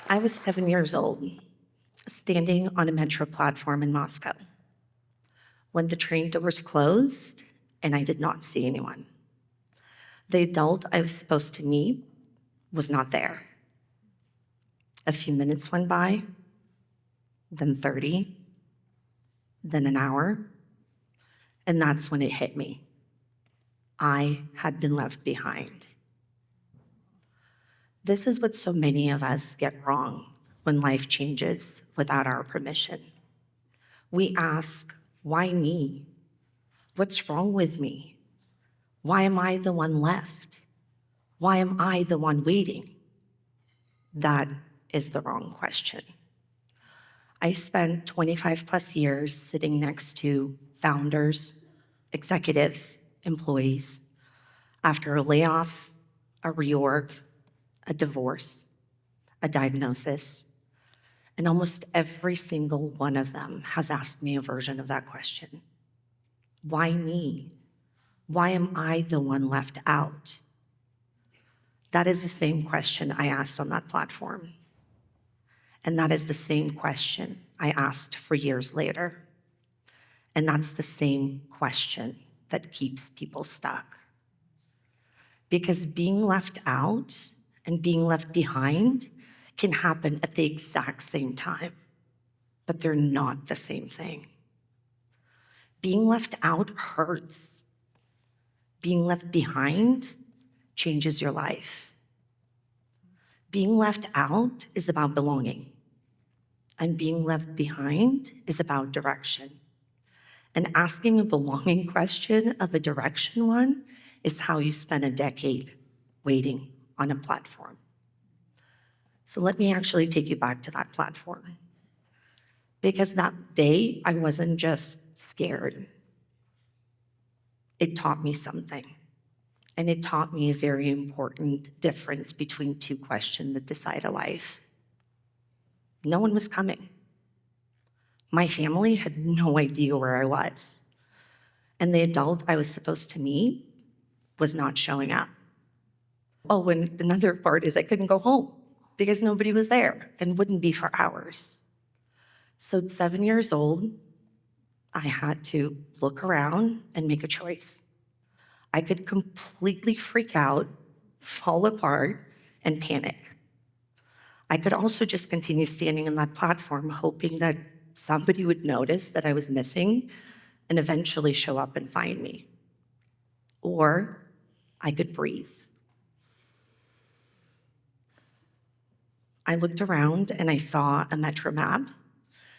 I was 7 years old, standing on a metro platform in Moscow, when the train doors closed and I did not see anyone. The adult I was supposed to meet was not there. A few minutes went by, then 30, then an hour, and that's when it hit me. I had been left behind. This is what so many of us get wrong when life changes without our permission. We ask, why me? What's wrong with me? Why am I the one left? Why am I the one waiting? That is the wrong question. I spent 25 plus years sitting next to founders, executives, employees, after a layoff, a reorg, a divorce, a diagnosis, and almost every single one of them has asked me a version of that question. Why me? Why am I the one left out? That is the same question I asked on that platform. And that is the same question I asked for years later. And that's the same question that keeps people stuck. Because being left out and being left behind can happen at the exact same time, but they're not the same thing. Being left out hurts. Being left behind changes your life. Being left out is about belonging, and being left behind is about direction. And asking a belonging question of a direction one is how you spend a decade waiting on a platform. So let me actually take you back to that platform. Because that day, I wasn't just scared. It taught me something. And it taught me a very important difference between two questions that decide a life. No one was coming. My family had no idea where I was. And the adult I was supposed to meet was not showing up. Oh, and another part is I couldn't go home because nobody was there and wouldn't be for hours. So at 7 years old, I had to look around and make a choice. I could completely freak out, fall apart, and panic. I could also just continue standing on that platform, hoping that somebody would notice that I was missing and eventually show up and find me. Or I could breathe. I looked around and I saw a metro map.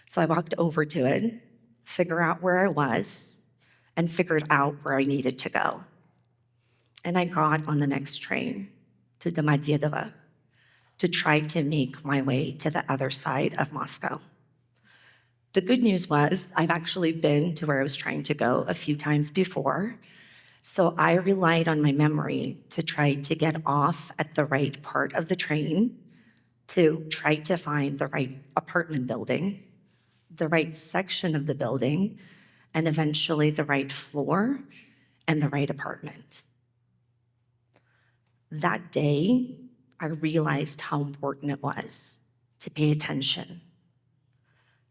So I walked over to it, figured out where I was, and figured out where I needed to go. And I got on the next train to Domodedovo to try to make my way to the other side of Moscow. The good news was I've actually been to where I was trying to go a few times before, so I relied on my memory to try to get off at the right part of the train, to try to find the right apartment building, the right section of the building, and eventually the right floor and the right apartment. That day, I realized how important it was to pay attention,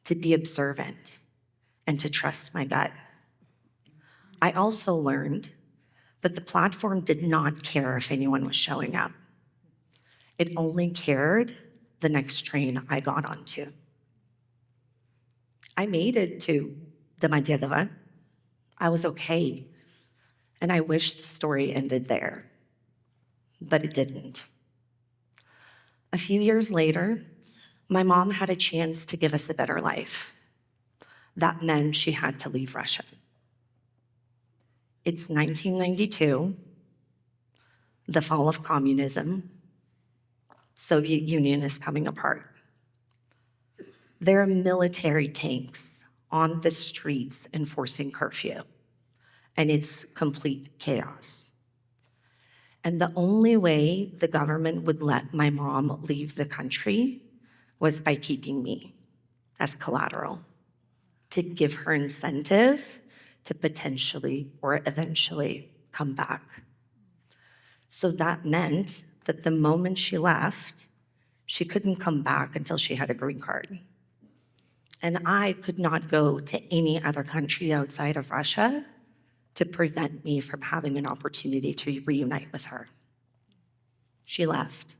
to be observant, and to trust my gut. I also learned that the platform did not care if anyone was showing up. It only cared the next train I got onto. I made it to Domodedovo. I was okay, and I wish the story ended there, but it didn't. A few years later, my mom had a chance to give us a better life. That meant she had to leave Russia. It's 1992, the fall of communism. Soviet Union is coming apart. There are military tanks on the streets enforcing curfew, and it's complete chaos. And the only way the government would let my mom leave the country was by keeping me as collateral, to give her incentive to potentially or eventually come back. So that meant that the moment she left, She couldn't come back until she had a green card. And I could not go to any other country outside of Russia to prevent me from having an opportunity to reunite with her. She left.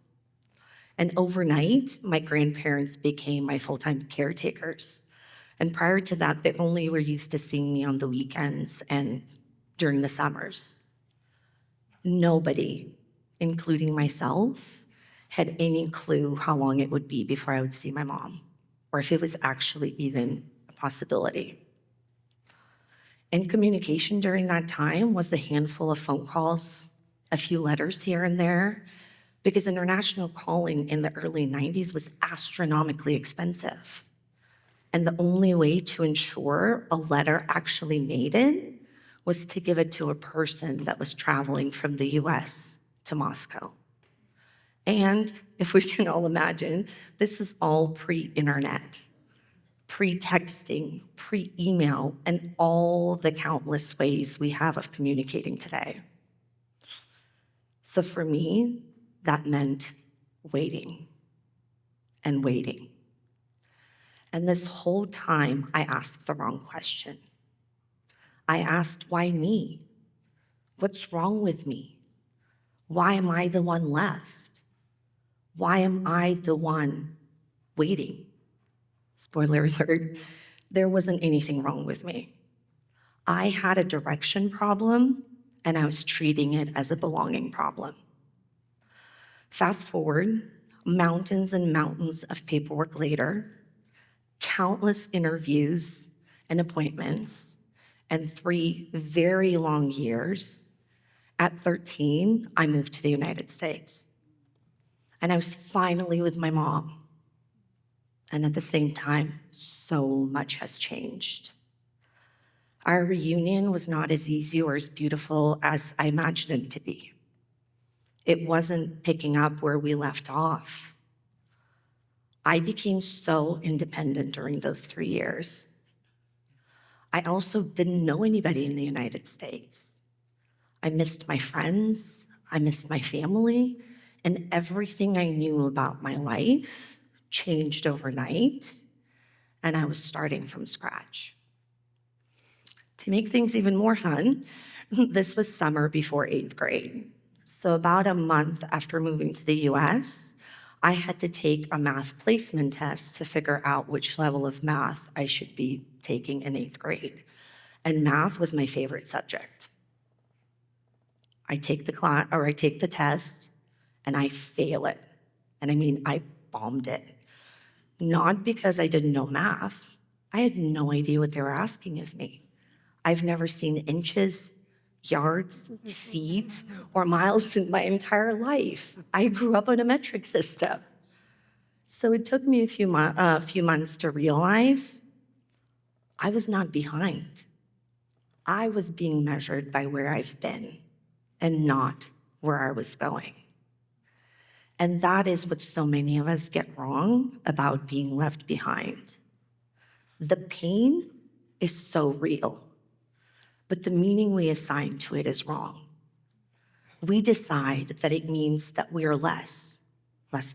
And overnight, my grandparents became my full-time caretakers. And prior to that, they only were used to seeing me on the weekends and during the summers. Nobody, including myself, had any clue how long it would be before I would see my mom, or if it was actually even a possibility. And communication during that time was a handful of phone calls, a few letters here and there, because international calling in the early 90s was astronomically expensive. And the only way to ensure a letter actually made it was to give it to a person that was traveling from the US to Moscow. And if we can all imagine, this is all pre-internet, pre-texting, pre-email, and all the countless ways we have of communicating today. So for me, that meant waiting and waiting. And this whole time, I asked the wrong question. I asked, why me? What's wrong with me? Why am I the one left? Why am I the one waiting? Spoiler alert, there wasn't anything wrong with me. I had a direction problem, and I was treating it as a belonging problem. Fast forward, mountains and mountains of paperwork later, countless interviews and appointments, and 3 very long years. At 13, I moved to the United States. And I was finally with my mom. And at the same time, so much has changed. Our reunion was not as easy or as beautiful as I imagined it to be. It wasn't picking up where we left off. I became so independent during those 3 years. I also didn't know anybody in the United States. I missed my friends, I missed my family, and everything I knew about my life changed overnight, and I was starting from scratch. To make things even more fun, this was summer before 8th grade. So about a month after moving to the US, I had to take a math placement test to figure out which level of math I should be taking in 8th grade. And math was my favorite subject. I take the test, and I fail it. And I mean, I bombed it. Not because I didn't know math. I had no idea what they were asking of me. I've never seen inches, yards, feet, or miles in my entire life. I grew up on a metric system. So it took me a few months to realize I was not behind. I was being measured by where I've been and not where I was going. And that is what so many of us get wrong about being left behind. The pain is so real, but the meaning we assign to it is wrong. We decide that it means that we are less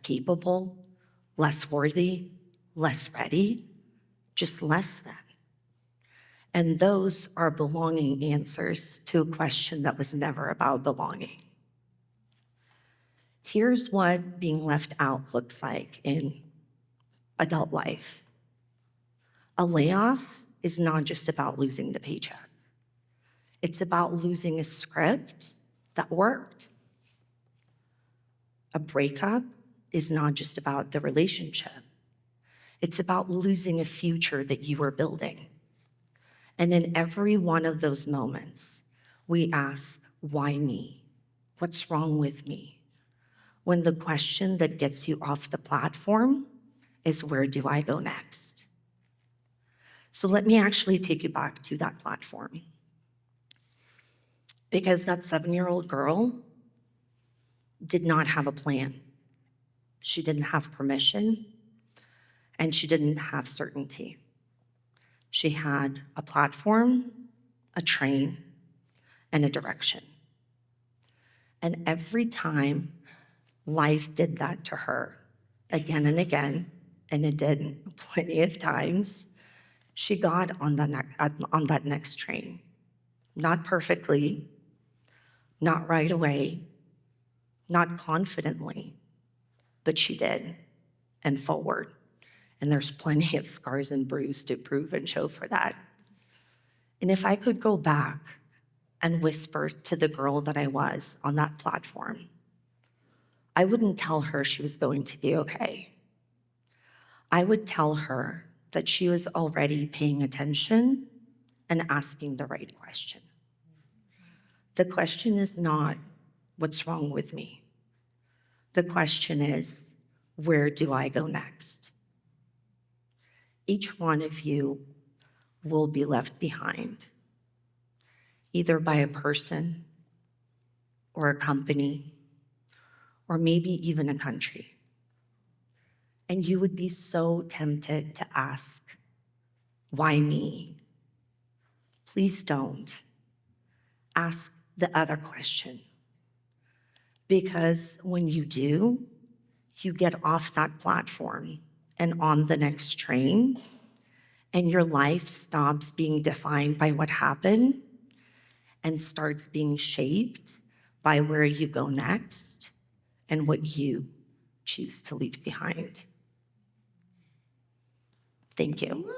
capable, less worthy, less ready, just less than. And those are belonging answers to a question that was never about belonging. Here's what being left out looks like in adult life. A layoff is not just about losing the paycheck. It's about losing a script that worked. A breakup is not just about the relationship. It's about losing a future that you were building. And in every one of those moments, we ask, why me? What's wrong with me? When the question that gets you off the platform is, where do I go next? So let me actually take you back to that platform. Because that 7-year-old girl did not have a plan. She didn't have permission, and she didn't have certainty. She had a platform, a train, and a direction. And every time life did that to her, again and again, and it did plenty of times, she got on, on that next train. Not perfectly, not right away, not confidently, but she did, and forward. And there's plenty of scars and bruises to prove and show for that. And if I could go back and whisper to the girl that I was on that platform, I wouldn't tell her she was going to be okay. I would tell her that she was already paying attention and asking the right question. The question is not, what's wrong with me? The question is, where do I go next? Each one of you will be left behind, either by a person or a company, or maybe even a country. And you would be so tempted to ask, why me? Please don't. Ask the other question. Because when you do, you get off that platform and on the next train, and your life stops being defined by what happened and starts being shaped by where you go next and what you choose to leave behind. Thank you.